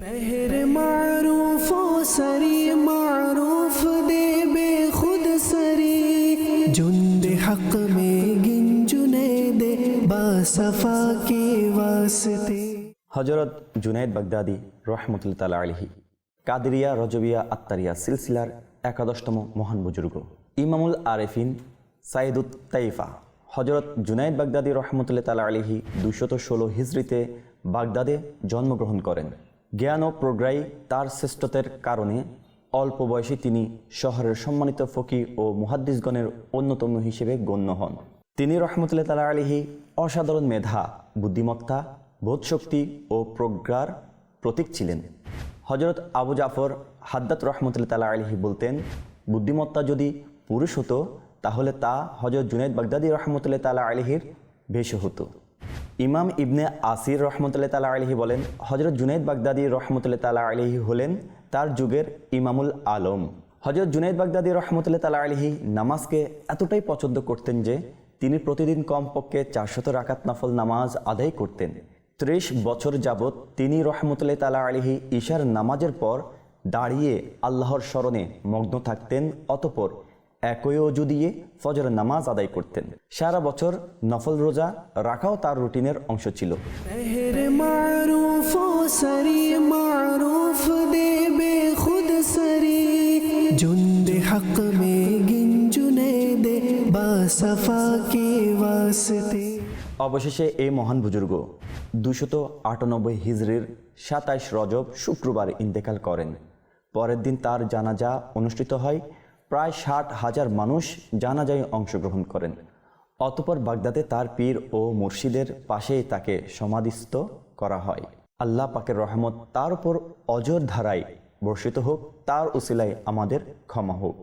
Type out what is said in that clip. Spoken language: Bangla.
पहर मारूफ सरी मारूफ दे बेखुद सरी जुंदे हक में गिंजुने दे बासफा के वास्ते। হযরত জুনায়েদ বাগদাদি রহমতুল্লাহ তাআলা আলাইহি কাদেরিয়া রজবিয়া আত্তারিয়া সিলসিলার 11তম মহান বুজুর্গ ইমামুল আরেফিন সাইদুত তাইফা হযরত জুনায়েদ বাগদাদি রহমতুল্লাহ তাআলা আলাইহি 216 হিজরিতে বাগদাদে জন্মগ্রহণ করেন। জ্ঞান ও প্রজ্ঞায় তার শ্রেষ্ঠতার কারণে অল্প বয়সে তিনি শহরের সম্মানিত ফকি ও মুহাদ্দিসগণের অন্যতম হিসেবে গণ্য হন। তিনি রহমতুল্লাহ তাআলা আলাইহি অসাধারণ মেধা, বুদ্ধিমত্তা, বোধশক্তি ও প্রজ্ঞার প্রতীক ছিলেন। হযরত আবু জাফর হাদ্দাত রহমতুল্লাহ তাআলা আলাইহি বলতেন, বুদ্ধিমত্তা যদি পুরুষ হতো তাহলে তা হযরত জুনায়েদ বাগদাদি রহমতুল্লাহ তাআলা আলাইহির বেশ হতো। ইমাম ইবনে আসির রহমতুল্লাহ তাআলা আলাইহি বলেন, হযরত জুনায়েদ বাগদাদি রহমতুল্লাহ তাআলা আলাইহি হলেন তার যুগের ইমামুল আলম। হযরত জুনায়েদ বাগদাদি রহমতুল্লাহ তাআলা আলাইহি নামাজকে এতটাই পছন্দ করতেন যে তিনি প্রতিদিন কমপক্ষে 400 রাকাত নফল নামাজ আদায় করতেন। 30 বছর যাবৎ তিনি রহমতুল্লাহ তাআলা আলাইহি ঈশার নামাজের পর দাঁড়িয়ে আল্লাহর স্মরণে মগ্ন থাকতেন, অতঃপর একই ওযু দিয়ে ফজরের নামাজ আদায় করতেন। সারা বছর নফল রোজা রাখাও তার রুটিনের অংশ ছিল। पहर मारूफ सरी मारूफ दे बेखुद सरी जुंदे हक में गिंजुने दे बासफा के वास्ते। অবশেষে এই মহান বুজুর্গ 298 হিজরির 27 রজব শুক্রবার ইন্তেকাল করেন। পরের দিন তার জানাজা অনুষ্ঠিত হয়। প্রায় 60,000 মানুষ জানাজায় অংশগ্রহণ করেন। অতঃপর বাগদাদে তার পীর ও মুর্শিদের পাশেই তাকে সমাধিস্থ করা হয়। আল্লাহ পাকের রহমত তার উপর অজর ধারায় বর্ষিত হোক, তার উসিলায় আমাদের ক্ষমা হোক।